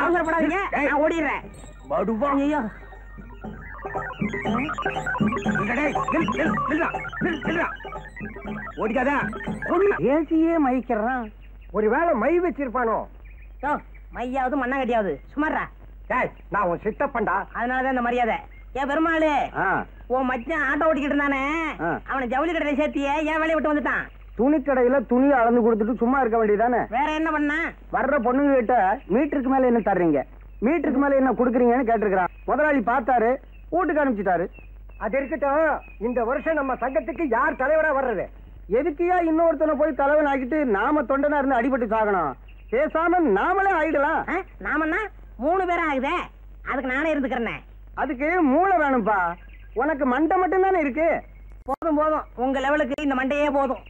அவசரப்படாதீங்க, நான் ஓடிடுறேன். ஏசியே மயிக்கிறான். ஒருவேளை மை வச்சிருப்பானோ? மையாவது மண்ணாங்கட்டியாவது சுமாரா. நான் உன் சித்தப்பண்டா, அதனாலதான் இந்த மரியாதை. ஏன் பெருமாளு, உன் மச்சான் ஆட்டோ ஓட்டிக்கிட்டு இருந்தானே, அவனை ஜவுளி கடையில சேர்த்தியே ஏன் வேலையை விட்டு வந்துட்டான்? துணி கடையில துணியை அளந்து கொடுத்துட்டு சும்மா இருக்க வேண்டியதானே? வேற என்ன பண்ண? வர்ற பொண்ணுங்க கிட்ட மீட்டருக்கு மேல என்ன தர்றீங்க, மீட்டருக்கு மேல என்ன குடுக்குறீங்கன்னு கேட்டிருக்கிறான். முதலாளி பார்த்தாரு, வீட்டுக்கு அனுப்பிச்சிட்டாரு. அது இருக்கட்டும், இந்த வருஷம் நம்ம சங்கத்துக்கு யார் தலைவரா வர்றது? எதுக்கியா இன்னொருத்தனை போய் தலைவன் ஆகிட்டு நாம தொண்டனா இருந்து அடிபட்டு சாகணும்? பேசாம நாமளே ஆயிடலாம். நாமன்னா 3 பேரும் ஆகுதே, அதுக்கு நானே இருந்துக்கிறேன். அதுக்கு மூளை வேணும்பா, உனக்கு மண்டை மட்டும் தானே இருக்கு. போதும் போதும், உங்க லெவலுக்கு இந்த மண்டையே போதும்.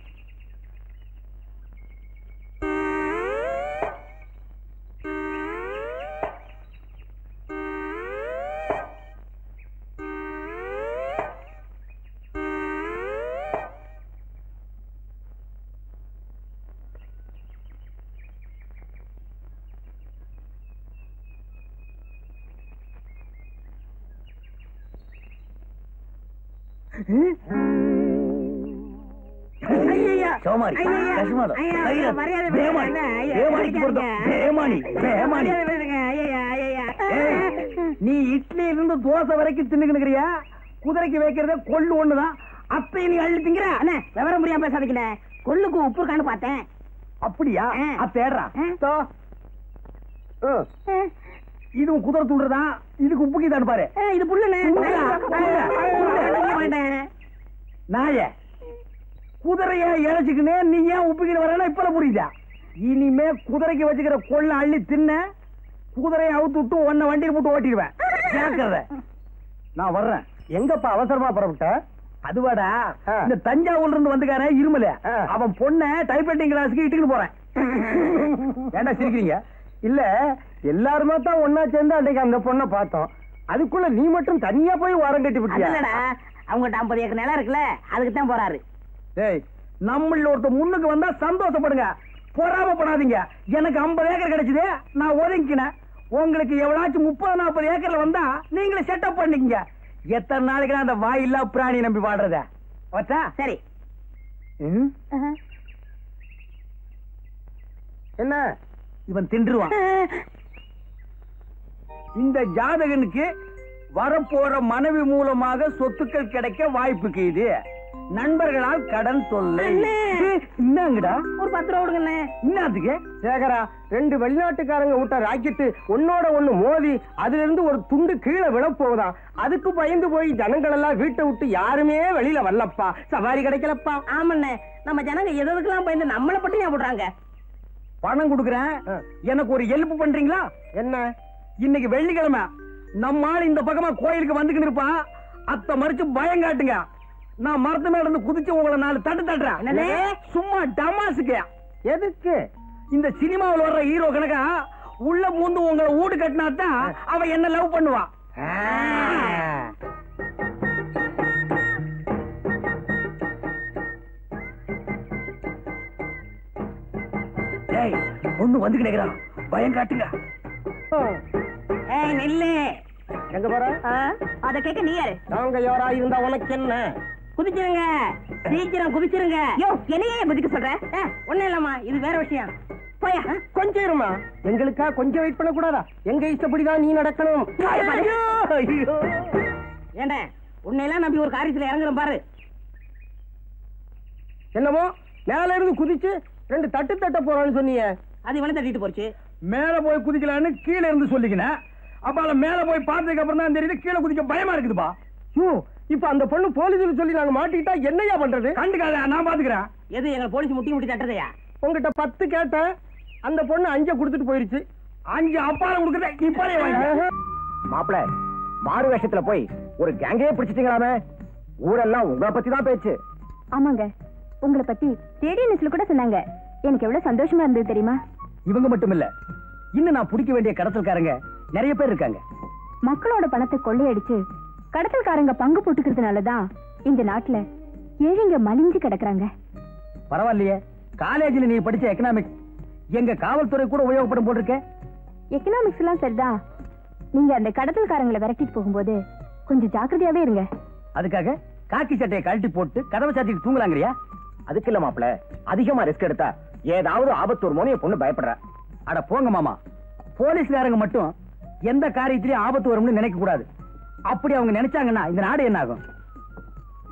நீ இட்லி இருந்து தோசை வரைக்கும் தின்னுக்கிறியா? குதிரைக்கு வைக்கிறத கொள்ளு ஒண்ணுதான், அப்ப நீ அள்ளி திங்கிற. விவரம் முடியாம பேசாதீங்க, கொள்ளுக்கு உப்பு இருக்கான்னு பார்த்தேன். அப்படியா? தேடுறா. இதுவும் குதிரை தூண்டுறதான், இதுக்கு உப்புக்கு தான் பாரு. இது புல்லுண்ணே. நாய குதிரைய இழைச்சுக்கினே நீ ஏன் உப்புக்கிட்டு வரேன்னா இப்ப புரியுதா? இனிமே குதிரைக்கு வச்சுக்கிற கொள்ள அள்ளி தின்ன, குதிரையை அவுத்து விட்டு உன்னை வண்டியில் போட்டு ஓட்டிடுவேன். கேட்கறத நான் வர்றேன். எங்கப்பா அவசரமா புறப்பட்ட? அதுவாடா, இந்த தஞ்சாவூர்ல இருந்து வந்துக்கார இருமல, அவன் பொண்ண டைப்ரைட்டிங் கிளாஸுக்கு இட்டுக்கிட்டு போறேன். ஏண்டா சிரிக்கிறீங்க? இல்ல, எல்லாருமே தான் ஒன்னா சேர்ந்து அன்னைக்கு அந்த பொண்ணை பார்த்தோம். அதுக்குள்ள நீ மட்டும் தனியா போய் வாரம் கட்டி விட்டியா? அவங்ககிட்ட 50 ஏக்கர் நிலம் இருக்குல்ல, அதுக்கு தான் போறாரு. ஏய், நம்மள ஒருத்த முன்னுக்கு வந்தா சந்தோஷப்படுங்க, பொறாமப்படாதீங்க. எனக்கு 50 ஏக்கர் கிடைச்சது, நான் ஒதுங்கினேன். உங்களுக்கு எவ்வளாச்சும் 30-40 ஏக்கர்ல வந்தா நீங்களே செட்டப் பண்ணிக்கங்க. எத்தனை நாளைக்கு அந்த வாயில்லா பிராணி நம்பி வாடுறத? சரி. என்ன இவன் தின்றுவான்? இந்த ஜாதகனுக்கு வரப்போற மனைவி மூலமாக சொத்துக்கள் கிடைக்க வாய்ப்புக்கு இது. நண்பர்களால் கடன் தொல்லை. என்னங்கடா, ஒரு 10 ரூபா கொடுங்க. என்னத்துக்கு? சேகரா, 2 வெளிநாட்டுக்காரங்க விட்ட ராக்கெட்டு ஒன்னோட ஒண்ணு மோதி அதுல இருந்து ஒரு துண்டு கீழே விழப்போகுதான். அதுக்கு பயந்து போய் ஜனங்கள் எல்லாம் வீட்டை விட்டு யாருமே வெளியில வரலப்பா. சவாரி கிடைக்கலப்பா. ஆமண்ணே, நம்ம ஜனங்க எதுக்கெல்லாம் பயந்து நம்மளை பட்டி ஏன் போடுறாங்க? பணம் கொடுக்குறேன், எனக்கு ஒரு ஹெல்ப் பண்றீங்களா? என்ன? இன்னைக்கு வெள்ளிக்கிழமை, நம்ம ஆள் இந்த பக்கமா கோயிலுக்கு வந்துக்கிட்டு இருப்பான். அத்தை மறிச்சு பயம் காட்டுங்க. நான் மரத்து மேல இருந்து குதிச்சு உங்களை 4 தட்டு தட்டுறேன். சும்மா டமாசுக்கு. எதுக்கு? இந்த சினிமாவில் வர்ற ஹீரோ கணக்கா உள்ள பூந்து உங்களை ஊடு கட்டினாத்தான் அவ என்ன லவ் பண்ணுவா. ஒண்ணு வந்து கிடைக்கிறான், பயம் காட்டுங்க. நெல்லு எங்க போற? அத கேட்க நீ யாரு? நாங்க யாரா இருந்தா உனக்கு என்ன? குதிச்சிருங்க, சீக்கிரம் குதிச்சிருங்க. யோ, என்னையே குதிக்க சொல்ற? ஒண்ணும் இல்லம்மா, இது வேற விஷயம். போயா, கொஞ்சம் இருமா. எங்களுக்கா கொஞ்சம் வெயிட் பண்ண கூடாதா? எங்க இஷ்டப்படிதான் நீ நடக்கணும். ஏண்டா, உன்னையெல்லாம் நம்பி ஒரு காரியத்துல இறங்குறோம் பாரு. என்னமோ மேல இருந்து குதிச்சு 2 தட்டு தட்ட போறான்னு சொன்னீங்க. அது இவனை தட்டிட்டு போச்சு. மேல போய் குதிக்கலான்னு கீழே இருந்து சொல்லிக்கினேன். அப்ப மேல போய் பார்த்ததுக்கு அப்புறம் தான் தெரியுது கீழே குதிக்க பயமா இருக்குதுப்பா. இப்ப அந்த பொண்ணு போலீஸ் சொல்லி நாங்க மாட்டிக்கிட்டா என்னையா பண்றது? கண்டுக்காத, நான் பாத்துக்கிறேன். எது எங்க போலீஸ் முட்டி தட்டுறதையா? உங்ககிட்ட 10 கேட்டேன், அந்த பொண்ணு 5 கொடுத்துட்டு போயிருச்சு. 5 அப்பால கொடுக்குறத இப்பாலே வாங்க. மாப்பிள, மாறு வேஷத்துல போய் ஒரு கேங்கே பிடிச்சிட்டீங்களாமே. ஊரெல்லாம் உங்களை பத்தி தான் பேச்சு. ஆமாங்க, உங்களை பத்தி ரேடியோ நியூஸ்ல கூட சொன்னாங்க. எனக்கு எவ்வளவு சந்தோஷமா இருந்தது தெரியுமா? இவங்க மட்டும் இல்ல, இன்னும் நான் பிடிக்க வேண்டிய கடத்தல்காரங்க நிறைய பேர் இருக்காங்க. மக்களோட பணத்தை கொள்ளையடிச்சு கடத்தல்காரங்க பங்கு போட்டுக்கிறதுனாலதான் இந்த நாட்டுல ஏழைங்க மலிஞ்சு கிடக்குறாங்க. பரவாயில்லையே, காலேஜில் நீ படிச்ச எக்கனாமிக்ஸ் எங்க காவல்துறை கூட உபயோகப்படும் போட்டிருக்க. எக்கனாமிக்ஸ் எல்லாம் சரிதான். நீங்க அந்த கடத்தல்காரங்களை விரட்டிட்டு போகும்போது கொஞ்சம் ஜாக்கிரதையாவே இருங்க. அதுக்காக காக்கி சட்டையை கழட்டி போட்டு கதவை சாத்திட்டு தூங்கலாங்கறியா? அதுக்கு இல்ல மாப்பிள, அதிகமா ரிஸ்க் எடுத்தா ஏதாவது ஆபத்து ஒரு மோனிய பொண்ணு பயப்படுற. அட போங்க மாமா, போலீஸ்காரங்க மட்டும் எந்த காரியத்திலயும் ஆபத்து வரும்னு நினைக்க கூடாது. அப்படி அவங்க நினைச்சாங்கன்னா இந்த நாடு என்ன ஆகும்?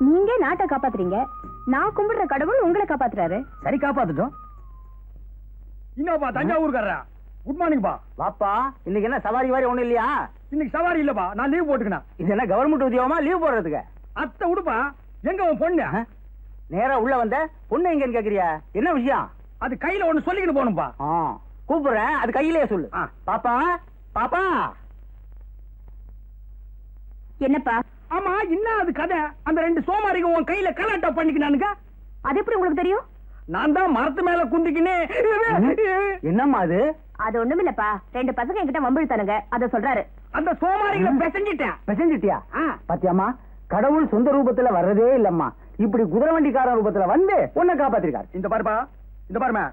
நீங்க நாட்டை காப்பாத்துறீங்க, நான் கும்பிடுற கடவுள் உங்களை காப்பாத்துறாரு. சரி, காப்பாத்துட்டோம். இன்னப்பா தஞ்சாவூர்காரா, குட் மார்னிங் பா. வாப்பா, இன்னைக்கு என்ன சவாரி வாரி ஒண்ணும் இல்லையா? இன்னைக்கு சவாரி இல்லப்பா, நான் லீவ் போட்டுக்கினேன். இது என்ன கவர்மெண்ட் உத்தியோகமா லீவ் போடுறதுக்கு? அத்தை உடுப்பா, எங்க உன் பொண்ணு? நேரா உள்ள வந்த பொண்ணு எங்கன்னு கேக்குறியா? என்ன விஷயம்? அது கையில ஒண்ணு சொல்லிக்கிட்டு போகணும்பா. கூப்பிடுறேன், அது கையிலேயே சொல்லு. பாப்பா, பாப்பா. என்னப்பா? ஆமா, என்ன அது கதை? அந்த ரெண்டு சோமாரிங்க உன் கையில கலாட்டா பண்ணிக்கினானுங்க. அது எப்படி உங்களுக்கு தெரியும்? நான் தான் மரத்து மேல குந்திக்கினே. என்னம்மா அது? அது ஒண்ணுமில்லப்பா, ரெண்டு பசங்க என்கிட்ட வம்பிழுத்தானுங்க, அத சொல்றாரு. அந்த சோமாரிகளை பெசஞ்சிட்டேன். பெசஞ்சிட்டியா? பாத்தியாமா, கடவுள் சொந்த ரூபத்துல வர்றதே இல்லம்மா, இப்படி குதிரை வண்டிக்கார ரூபத்துல வந்து உன்னை காப்பாத்திருக்காரு. இந்த பாருப்பா, இந்த பாருமா,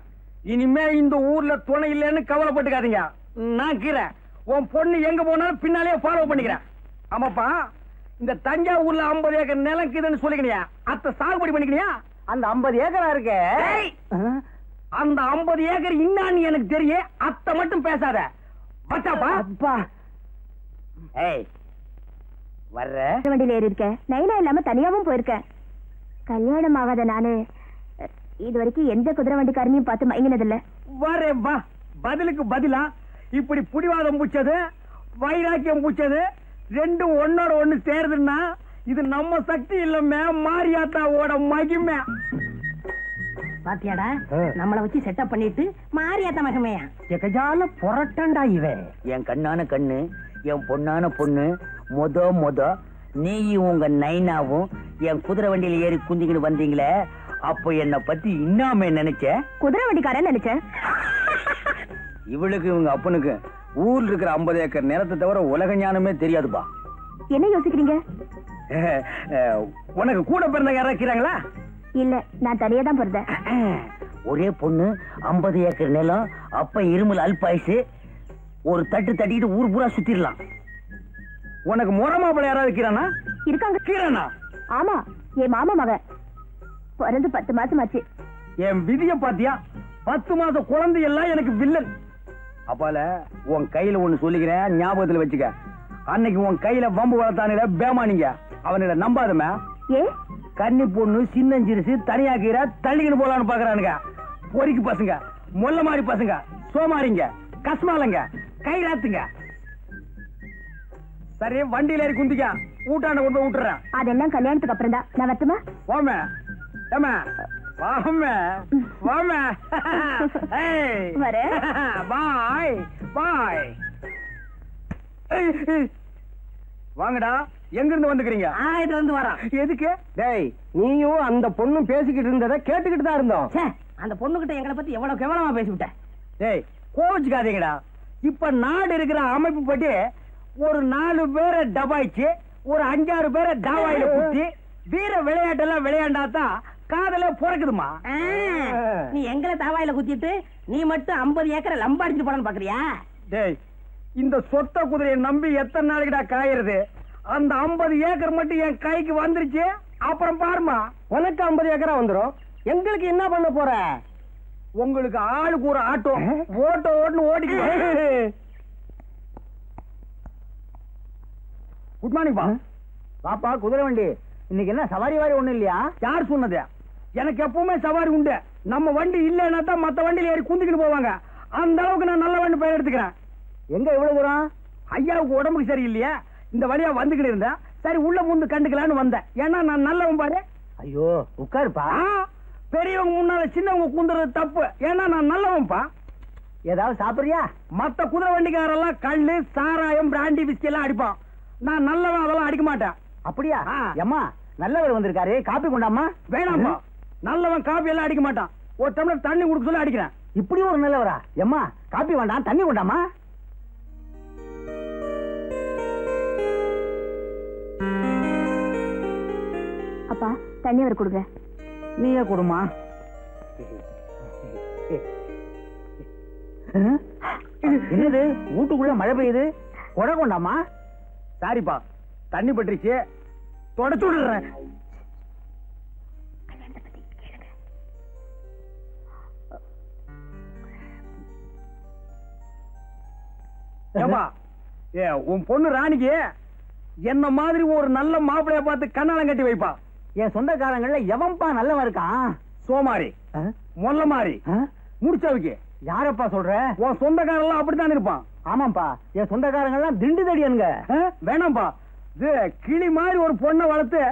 இனிமே இந்த ஊர்ல துணை இல்லைன்னு கவலைப்பட்டுக்காதீங்க. நான் கீரை உன் பொண்ணு எங்க போனாலும் பின்னாலே ஃபாலோ பண்ணிக்கிறேன். ஆமாப்பா, இந்த தஞ்சாவூர்ல 50 ஏக்கர் நிலக்குதுன்னு சொல்லிக்கினியா, அத்தை சாகுபடி பண்ணிக்கினியா? அந்த 50 ஏக்கரா இருக்கு. அந்த 50 ஏக்கர் இன்னான்னு எனக்கு தெரியும், அத்தை மட்டும் பேசாத. பச்சாப்பா, அப்பா. ஏய், வர்ற வண்டியில ஏறி இருக்கேன், நைனா இல்லாம தனியாவும் போயிருக்கேன். கல்யாணம் ஆகாத நானு இது வரைக்கும் எந்த குதிரை வண்டிக்காரனையும் பார்த்து மயங்கினதில்ல. வரே வா, பதிலுக்கு பதிலா இப்படி புடிவாதம் பூச்சது, வைராக்கியம் பூச்சது ரெண்டும் ஒன்னோட ஒண்ணு சேருதுன்னா இது நம்ம சக்தி இல்லமே, மாரியாத்தாவோட மகிமை. பாத்தியாடா, நம்மள வச்சு செட்டப் பண்ணிட்டு மாரியாத்தா மகிமையா எகஜால புரட்டண்டா இவன். என் கண்ணான கண்ணு, என் பொண்ணான பொண்ணு, மொத நீயும் உங்க நைனாவும் என் குதிரை வண்டியில ஏறி குந்திக்கிட்டு வந்தீங்களே, அப்போ என்ன பத்தி இன்னாமே நினைச்ச? குதிரை வண்டிக்காரன் நினைச்சேன். இவளுக்கு இவங்க அப்பனுக்கு ஊர்ல இருக்கிற 50 ஏக்கர் நிலத்தை தவிர உலக ஞானமே தெரியாதுப்பா. என்ன யோசிக்கிறீங்க? உனக்கு கூட பிறந்த யாரா இருக்கிறாங்களா? இல்ல, நான் தனியா தான் பிறந்தேன். ஒரே பொண்ணு, 50 ஏக்கர் நிலம், அப்ப இருமல் அல்பாயுசு, ஒரு தட்டு தட்டிட்டு ஊர் பூரா சுத்திரலாம். உனக்கு முறமாப்பிள்ள யாராவது இருக்கிறானா? இருக்காங்க. கீரனா? ஆமா, என் மாமா மகன் பிறந்து 10 மாசம் ஆச்சு. என் விதிய பாத்தியா, 10 மாசம் குழந்தை எல்லாம் எனக்கு வில்லன். அப்பால உன் கையில ஒண்ணு சொல்லிக்கிறேன், ஞாபகத்துல வச்சுக்க. அன்னைக்கு உன் கையில வம்பு வளர்த்தானுல பேமானிங்க, அவனிட நம்பாதமே. ஏ, கன்னி பொண்ணு சின்னஞ்சிரிசு தனியா கீரை தள்ளிக்கிட்டு போலான்னு பாக்குறானுங்க. பொறிக்கு பசங்க, மொல்ல மாதிரி பசங்க, சோமாரிங்க, கஸ்மாலங்க, கைராத்துங்க. சரி, வண்டியில ஏறி குந்திக்க, ஊட்டாண்ட கொண்டு போய் விட்டுறேன். அதெல்லாம் கல்யாணத்துக்கு அப்புறம் தான். நான் வரட்டுமா? வாமே ஏமா, வாமே வாமே. வரேன். பாய் பாய். வாங்கடா, எங்க இருந்து வந்துக்கிறீங்க? ஆயிட்டு வந்து வரோம். எதுக்கு? டேய், நீயும் அந்த பொண்ணும் பேசிக்கிட்டு இருந்ததை கேட்டுக்கிட்டு தான் இருந்தோம். அந்த பொண்ணுகிட்ட எங்களை பத்தி எவ்வளவு கேவலமா பேசிவிட்டேன். டேய், கோவிச்சுக்காதீங்கடா. இப்ப நாடு இருக்கிற அமைப்பு படி ஒரு 4 பேரை டபாய்ச்சு, ஒரு 5-6 பேரை தாவாயில குத்தி வீர விளையாட்டெல்லாம் விளையாண்டாதான் காதல பிறக்குதுமா. நீ எங்களை தாவாயில குத்திட்டு நீ மட்டும் 50 ஏக்கரை லம்பாடிச்சு போடன்னு பாக்குறியா? டேய், இந்த சொத்த குதிரையை நம்பி எத்தனை நாளைக்குடா காயறது? அந்த 50 ஏக்கர் மட்டும் என் கைக்கு வந்துருச்சு, அப்புறம் பாருமா. உனக்கு 50 ஏக்கரா வந்துரும், எங்களுக்கு என்ன பண்ண போற? உங்களுக்கு ஆளுக்கு ஒரு ஆட்டோ ஓட்டுன்னு ஓடிக்கு. குட் மார்னிங் பா. பாப்பா, குதிரை வண்டி இன்னைக்கு என்ன சவாரி வாரி ஒண்ணு இல்லையா? யார் சொன்னது? எனக்கு எப்பவுமே சவாரி உண்டு. நம்ம வண்டி இல்லைன்னா தான் மத்த வண்டியில ஏறி குந்திக்கிட்டு போவாங்க. அந்த அளவுக்கு நான் நல்ல வண்டி பெயர் எடுத்துக்கிறேன். எங்க இவ்வளவு தூரம்? ஐயாவுக்கு உடம்புக்கு சரியில்லையா, இந்த வழியா வந்துகிட்டு இருந்தேன். சரி, உள்ள பூந்து கண்டுக்கலான்னு வந்தேன். ஏன்னா நான் நல்லவன் பாரு. ஐயோ, உட்காருப்பா. பெரியவங்க முன்னால சின்னவங்க கூந்துறது தப்பு. ஏன்னா நான் நல்லவன்பா. ஏதாவது சாப்பிடுறியா? மத்த குதிரை வண்டிக்காரெல்லாம் கள்ளு, சாராயம், பிராண்டி, விஸ்கி எல்லாம் அடிப்பான். நான் நல்லவன், அதெல்லாம் அடிக்க மாட்டேன். அப்படியா? அம்மா, நல்லவர் வந்திருக்காரு, காப்பி கொண்டாமா. வேணாம்பா, நல்லவன் காப்பி எல்லாம் அடிக்க மாட்டான். ஒரு டம்ளர் தண்ணி கொடுக்க சொல்லி அடிக்கிறேன். இப்படி ஒரு நல்லவரா? எம்மா, காப்பி வேண்டாம், தண்ணி கொண்டாமா. அப்பா, அப்பா தண்ணி அவர் கொடுங்க. நீயே கொடுமா. என்னது வீட்டுக்குள்ள மழை பெய்யுது? கொடை கொண்டாமா? சாரிப்பா, தண்ணி பட்டுருச்சு, தொடச்சு விடுறேன். ஏப்பா, உன் பொண்ணு ராணிக்கு என்ன மாதிரி ஒரு நல்ல மாப்பிளைய பார்த்து கண்ணாலம் கட்டி வைப்பா. என் சொந்தக்காரங்கள எவன்பா நல்லவன் இருக்கான்? சோமாரி, மொல்ல மாறி, முடிச்சவைக்கு. யாரப்பா சொல்ற? உன் சொந்தக்காரெல்லாம் அப்படித்தான் இருப்பான். ஆமாப்பா, என் சொந்தக்காரங்கெல்லாம் திண்டு தடியனுங்க. வேணாம்பா, கிளி மாதிரி ஒரு பொண்ணை வளர்த்து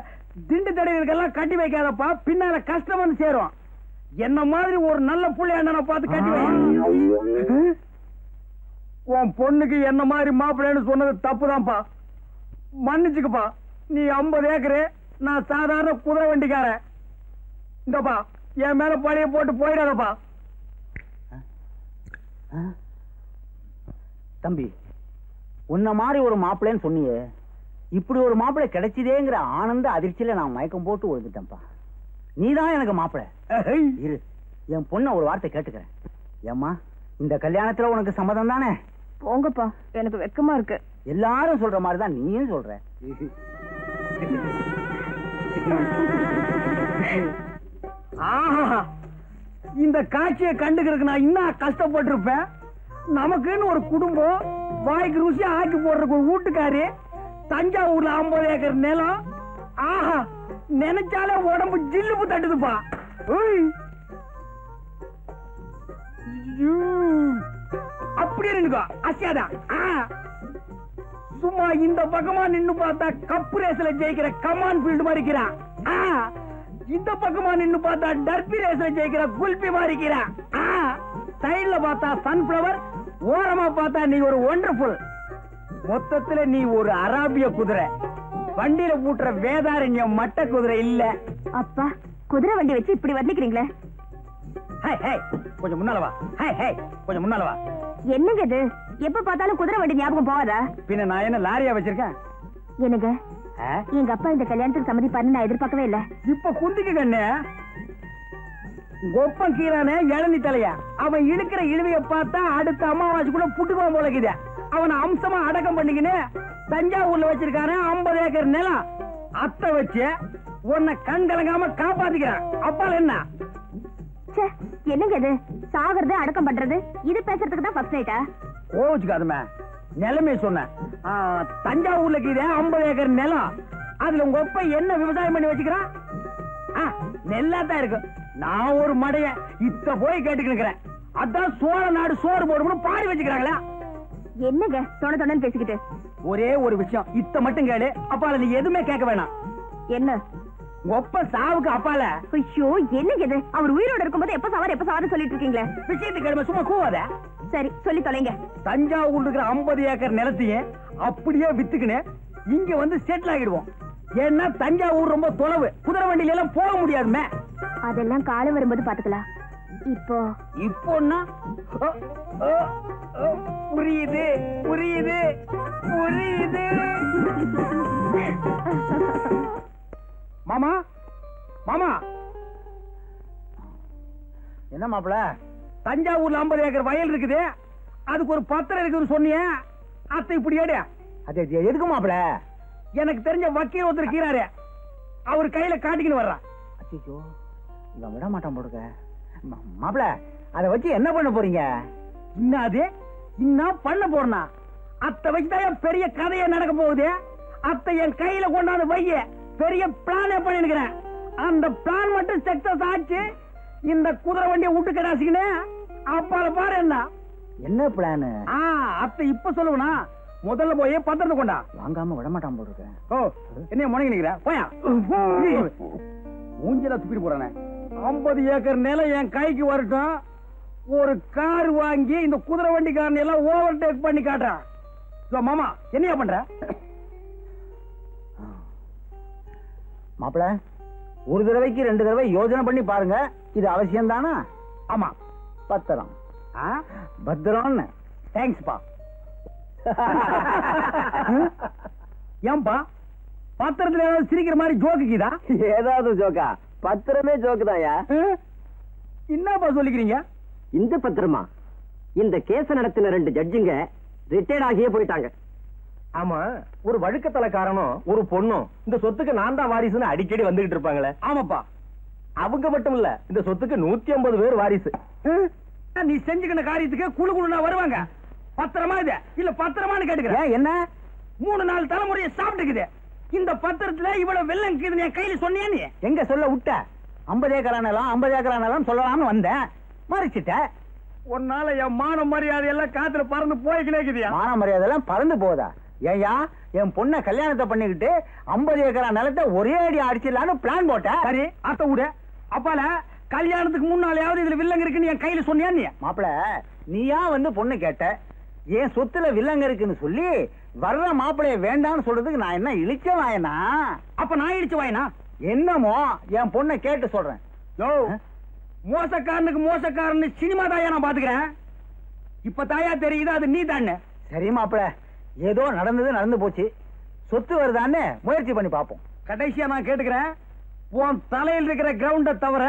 திண்டு தடியனுக்கெல்லாம் கட்டி வைக்காதப்பா, பின்னால கஷ்டம் வந்து சேரும். என்ன மாதிரி ஒரு நல்ல புள்ளைய பார்த்து கட்டி வை. உன் பொண்ணுக்கு என்ன மாதிரி மாப்பிள்ளைன்னு சொன்னது தப்புதான்ப்பா, மன்னிச்சுக்கப்பா. நீ 50 ஏக்கரு, நான் சாதாரண குதிரை வண்டிக்காரன். இந்தப்பா, என் மேல பழைய போட்டு போயிடாதப்பா. தம்பி, உன்ன மாதிரி ஒரு மாப்பிள்ளைன்னு சொன்னியே, இப்படி ஒரு மாப்பிள்ளை கிடைச்சதேங்கிற ஆனந்த அதிர்ச்சியில நான் மயக்கம் போட்டு விழுந்துட்டேன்ப்பா. நீதான் எனக்கு மாப்பிள்ளை. இரு, என் பொண்ண ஒரு வார்த்தை கேட்டுக்கிறேன். ஏம்மா, இந்த கல்யாணத்துல உனக்கு சம்மதம் தானே? போங்கப்பா, எனக்கு வெக்கமா இருக்கு. எல்லாரும் சொல்ற மாதிரிதான் நீயும் சொல்ற. ஆஹா, இந்த காட்சியை கண்டுக்கிறதுக்கு நான் இன்னும் கஷ்டப்பட்டிருப்பேன். நமக்குன்னு ஒரு குடும்பம், வாய்க்கு ருசியா ஆக்கி போடுறதுக்கு ஒரு வீட்டுக்காரி, தஞ்சாவூர்ல 50 ஏக்கர் நிலம். ஆஹா, நினைச்சாலே உடம்பு ஜில்லுப்பு தட்டுதுப்பா. அப்படியே நின்னுக்கோ, அசியாதான். சும்மா இந்த பக்கமா நின்னு பார்த்தா கப்பு ரேஸ்ல ஜெயிக்கிற கமான் ஃபீல்டு மாதிரி இருக்கிறான். இந்த பக்கமா நின்னு பார்த்தா டர்பி ரேஸ்ல ஜெயிக்கிற குல்பி மாதிரி இருக்கிறான். சைடுல பார்த்தா சன்ஃபிளவர், ஓரமா பார்த்தா நீ ஒரு ஒண்டர்ஃபுல். மொத்தத்துல நீ ஒரு அராபிய குதிரை, வண்டியில பூட்டுற வேதாரண்யம் மட்ட குதிரை இல்ல. அப்பா, குதிரை வண்டி வச்சு இப்படி வர்ணிக்கிறீங்களே. கொஞ்சம் முன்னால வா. கொஞ்சம் முன்னால வா. என்னங்க இது? எப்ப பார்த்தாலும் குதிரை வண்டி ஞாபகம் போவாதா? பின்ன நான் என்ன லாரியா வச்சிருக்கேன்? என்னங்க, எங்க அப்பா இந்த கல்யாணத்துக்கு சம்மதிப்பாருன்னு நான் எதிர்பார்க்கவே இல்ல. இப்ப குந்திக்கு கண்ணு கொப்பம் கீரானே இளநி தலையா, அவன் இழுக்கிற இழுவைய பார்த்தா அடுத்த அமாவாசைக்குள்ள புட்டுக்குவான் போலக்குது. அவனை அம்சமா அடக்கம் பண்ணிக்கின்னு தஞ்சாவூர்ல வச்சிருக்காரு 50 ஏக்கர் நிலம். அத்தை வச்சு உன்னை கண் கலங்காம காப்பாத்திக்கிறான். அப்பால என்ன? என்னங்க இது? சாகிறது அடக்கம் பண்றது, இது பேசுறதுக்கு தான் ஃபர்ஸ்ட் நைட்டா? கோச்சுக்காதுமே, நிலைமை சொன்னேன். தஞ்சாவூர்ல 50 ஏக்கர் நிலம், அதுல உங்க ஒப்ப என்ன விவசாயம் பண்ணி வச்சுக்கிறான்? நெல்லாத்தான் இருக்கு. நான் ஒரு மடைய இத்த போய் கேட்டுக்கிறேன். அதான் சோழ நாடு சோறு போடும்னு பாடி வச்சுக்கிறாங்களா? என்னங்க தொண தொணன்னு பேசிக்கிட்டு? ஒரே ஒரு விஷயம், இத்த மட்டும் கேளு. அப்பால நீ எதுவுமே கேட்க வேணாம். என்ன? ஒப்ப சாவுக்கு அப்பால. ஐயோ, என்னங்க இது? அவர் உயிரோட இருக்கும்போது எப்ப சாவாரு சொல்லிட்டு இருக்கீங்களே. விஷயத்துக்கு கேளுமே, சும்மா கூவாத. சரி, சொல்லி தொலைங்க. தஞ்சாவூர்ல இருக்கிற 50 ஏக்கர் நிலத்தையே அப்படியே வித்துக்கினு இங்க வந்து செட்டில் ஆகிடுவோம். ஏன்னா தஞ்சாவூர் ரொம்ப தொலைவு, குதிரை வண்டியில எல்லாம் போக முடியாதுமே. அதெல்லாம் காலம் வரும்போது பாத்துக்கலாம். இப்போன்னா புரியுது புரியுது புரியுது. மாமா, மாமா, என்ன மாப்பிள? தஞ்சாவூர்ல 50 ஏக்கர் வயல் இருக்குது, அதுக்கு ஒரு பத்திரம் இருக்குன்னு சொன்னியே, அத்தை இப்படி ஏடு. அது எதுக்கு மாப்பிள? எனக்கு தெரிஞ்ச வக்கீல் ஒருத்தர் இருக்கிறாரு, அவர் கையில காட்டிக்கின்னு வர்றான். அச்சோ, இவன் விட மாட்டான் போடுங்க. மாப்பிள, அதை வச்சு என்ன பண்ண போறீங்க? இன்னாது இன்னும் பண்ண போறனா? அத்தை வச்சுதான் பெரிய கதையை நடக்க போகுது. அத்தை என் கையில கொண்டாந்து வைய பெரிய பிளானே பண்ணிருக்கிறேன். அந்த பிளான் மட்டும் சக்சஸ் ஆச்சு, இந்த குதிரை வண்டியை விட்டு கடாசிக்கினே அப்பால பாரு. என்ன பிளான்? அத்தை இப்ப சொல்லுவனா? முதல்ல போய் பத்திரத்தை கொண்டா. வாங்காம விட மாட்டான் போடுறேன். என்ன முடங்கி நிக்கிற? போயா மூஞ்சில துப்பிட்டு போறானே. 50 ஏக்கர் நிலம் என் கைக்கு வரட்டும், ஒரு கார் வாங்கி இந்த குதிரை வண்டிக்காரன் எல்லாம் ஓவர் டேக் பண்ணி காட்டுறான். மாமா, என்னையா பண்ற? மாப்பிள, ஒரு தடவைக்கு 2 தடவை யோசனை பண்ணி பாருங்க. இது அவசியம் தானா? ஆமா. பத்திரம் பத்திரம். தேங்க்ஸ்பா. ஏன்பா பத்திரத்துல ஏதாவது சிரிக்கிற மாதிரி ஜோக்குதா? ஏதாவது ஜோக்கா? பத்திரமே ஜோக்குதாயா? என்னப்பா சொல்லிக்கிறீங்க? இந்த பத்திரமா? இந்த கேஸ நடத்தின 2 ஜட்ஜுங்க ரிட்டையர்ட் ஆகியே போயிட்டாங்க. ஆமா, ஒரு வழுக்கத்தலைக்காரனும் ஒரு பொண்ணும் இந்த சொத்துக்கு நான் தான் வாரிசுன்னு அடிக்கடி வந்துகிட்டு இருப்பாங்களே. ஆமாப்பா, அவங்க மட்டும் இல்ல, இந்த சொத்துக்கு 150 பேர் வாரிசு. நீ செஞ்சுக்கின காரியத்துக்கு குழு குழுனா வருவாங்க. பத்திரமா இது இல்ல பத்திரமான்னு கேட்டுக்கிறேன். என்ன 3-4 தலைமுறையை சாப்பிட்டுக்குது. இந்த பத்திரத்துல இவ்வளவு வெள்ளம் இருக்குது என் கையில சொன்னியா? நீ எங்க சொல்ல விட்ட? 50 ஏக்கரானலாம் 50 ஏக்கரானலாம் சொல்லலாம்னு வந்தேன், மறைச்சிட்ட. உன்னால என் மான மரியாதை எல்லாம் காத்துல பறந்து போய்க்கிட்டே. மான மரியாதை எல்லாம் பறந்து போதா? ஏயா, என் பொண்ணை கல்யாணத்தை பண்ணிக்கிட்டு 50 ஏக்கரா நிலத்தை ஒரே அடி அடிச்சிடலான்னு பிளான் போட்ட. சரி, அத்த விடு. அப்பால கல்யாணத்துக்கு முன்னாலேயாவது இதுல வில்லங்க இருக்குன்னு என் கையில சொன்னியா? நீ மாப்பிள, நீயா வந்து பொண்ணு கேட்ட, என் சொத்துல வில்லங்க இருக்குன்னு சொல்லி வர்ற மாப்பிளைய வேண்டாம்னு சொல்றதுக்கு நான் என்ன இழிச்ச வாயனா? அப்ப நான் இழிச்ச வாயனா? என்னமோ என் பொண்ணை கேட்டு சொல்றேன். மோசக்காரனுக்கு மோசக்காரன்னு சினிமா தாயா நான் பாத்துக்கிறேன். இப்ப தாயா தெரியுது அது நீ தானே. சரி மாப்பிள, ஏதோ நடந்தது நடந்து போச்சு, சொத்து வருதான்னு முயற்சி பண்ணி பாப்போம். கடைசியா நான் கேட்டுக்கிறேன், உன் தலையில் இருக்கிற கிரவுண்ட தவிர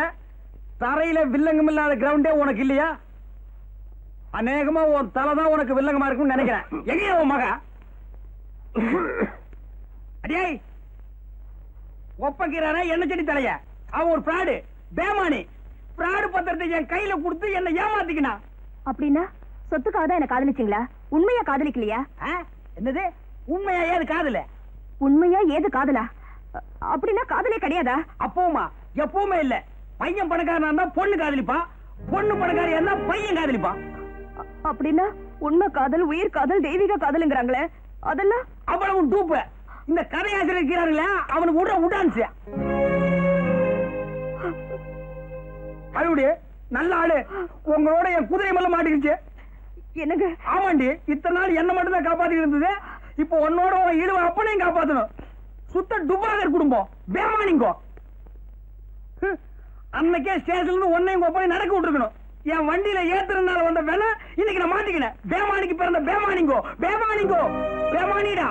தரையில வில்லங்கம் இல்லாத கிரவுண்டே உனக்கு இல்லையா? அநேகமா உன் தலைதான் உனக்கு வில்லங்கமா இருக்கும்னு நினைக்கிறேன். எங்கேயா உன் மக? அடியே ஒப்பக்கிறானே என்ன செடி தலைய? அவன் ஒரு பிராடு, பேமானி. பிராடு பத்திரத்தை என் கையில கொடுத்து என்ன ஏமாத்திக்கினா. அப்படின்னா சொத்துக்காக தான் என்ன காதலிச்சீங்களா? உண்மையா காதலிக்கலையா? என்னது உண்மையா? ஏது காதல? உண்மையா ஏது காதலா? அப்படின்னா காதலே கிடையாதா? அப்பவுமா எப்பவுமே இல்ல. பையன் பணக்காரனா இருந்தா பொண்ணு காதலிப்பா, பொண்ணு பணக்காரியா இருந்தா பையன் காதலிப்பா. அப்படின்னா உண்மை காதல், உயிர் காதல், தெய்வீக காதல்ங்கறாங்களே, அதெல்லாம் அவ்வளவு டூப்பு. இந்த கதையாசிரியர் இருக்கிறார்களே, அவனுக்கு விட உடான்ஸ். அழுடி நல்ல ஆளு, உங்களோட என் குதிரை மேல மாட்டிக்கிச்சு. என்னங்க? ஆமாண்டி, இத்தனை நாள் என்ன மட்டும் தான் காப்பாத்தி இருந்தது. இப்போ உன்னோட இழுவ அப்பனையும் காப்பாத்தணும். சுத்த டுபாகர் குடும்பம், பேமானிங்கோ. அன்னைக்கே ஸ்டேஷன்ல இருந்து ஒன்னையும் ஒப்பனையும் நடக்க விட்டுருக்கணும். என் வண்டியில ஏத்துறதுனால வந்த வேலை இன்னைக்கு நான் மாட்டிக்கினேன். பேமானிக்கு பிறந்த பேமானிங்கோ, பேமானிங்கோ, பேமானிடா.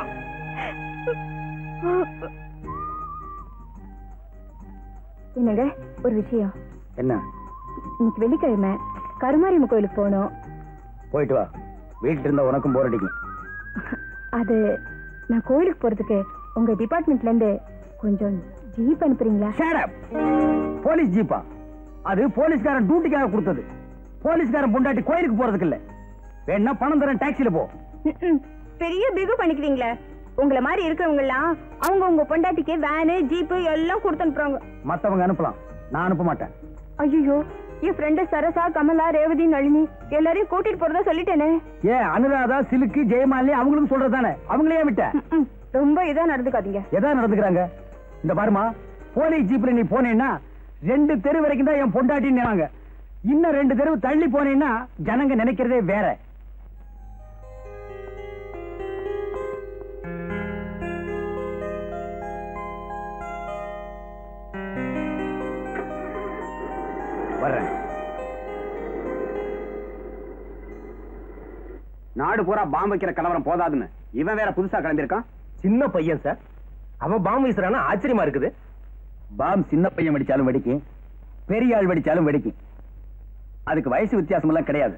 என்னங்க ஒரு விஷயம். என்ன? இன்னைக்கு வெள்ளிக்கிழமை கருமாரியம்மன் கோயிலுக்கு போகணும். போயிட்டு வா, வீட்டுல இருந்தா உனக்கும் போர் அடிக்கும். அது நான் கோயிலுக்கு போறதுக்கு உங்க டிபார்ட்மெண்ட்ல இருந்து கொஞ்சம் ஜீப் அனுப்புறீங்களா? போலீஸ் ஜீப்பா? அது போலீஸ்காரன் டியூட்டிக்காக கொடுத்தது. போலீஸ்காரன் பொண்டாட்டி கோயிலுக்கு போறதுக்கு இல்ல. வேணா பணம் தரேன், டாக்ஸில போ. பெரிய பிகு பண்ணிக்கிறீங்களே. உங்களை மாதிரி இருக்கிறவங்க எல்லாம் அவங்க உங்க பொண்டாட்டிக்கு வேனு ஜீப்பு எல்லாம் கொடுத்து அனுப்புறாங்க. மத்தவங்க அனுப்பலாம், நான் அனுப்ப மாட்டேன். ஐயோ, என் ஃப்ரெண்டு சரசா, கமலா, ரேவதி, நளினி எல்லாரையும் கூட்டிட்டு போறதா சொல்லிட்டேனே. ஏன் அனுராதா, சிலுக்கு, ஜெயமாலினி அவங்களும் சொல்றதானே, அவங்களே விட்ட. ரொம்ப இதா நடந்துக்காதீங்க. எதா நடந்துக்கிறாங்க? இந்த பாருமா, போலீஸ் ஜீப்ல நீ போனேன்னா 2 தெரு வரைக்கும் தான் என் பொண்டாட்டின்னு. இன்னும் 2 தெரு தள்ளி போனேன்னா ஜனங்க நினைக்கிறதே வேற. வர்றேன். நாடு பூரா பாம்பு வைக்கிற கலவரம் போதாதுன்னு இவன் வேற புதுசா கிளம்பியிருக்கான். சின்ன பையன் சார், அவன் பாம்பு வீசுறானா ஆச்சரியமா இருக்குது. பாம் சின்ன பையன் வெடிச்சாலும் வெடிக்கும், பெரிய ஆள் வெடிச்சாலும் வெடிக்கும். அதுக்கு வயசு வித்தியாசம் எல்லாம் கிடையாது.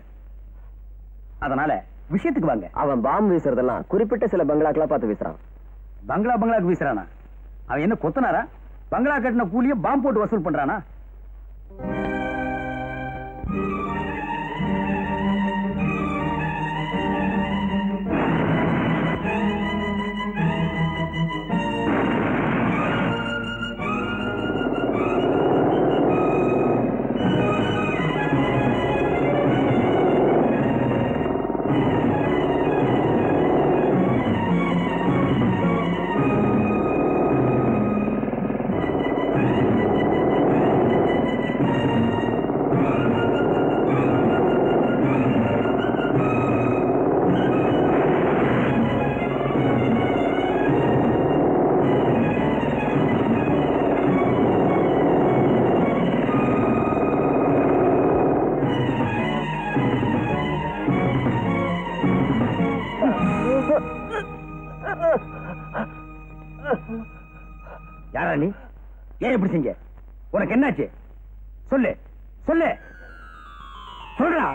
அதனால விஷயத்துக்கு வாங்க. அவன் பாம்பு வீசுறதெல்லாம் குறிப்பிட்ட சில பங்களாக்களா பார்த்து வீசுறான். பங்களாக்கு வீசுறானா? அவன் என்ன கொத்தனாரா? பங்களா கட்டின கூலிய பாம்பு போட்டு வசூல் பண்றானா? ஏன் இப்படி செஞ்ச? உனக்கு என்னாச்சு? சொல்லு சொல்லு சொல்றா.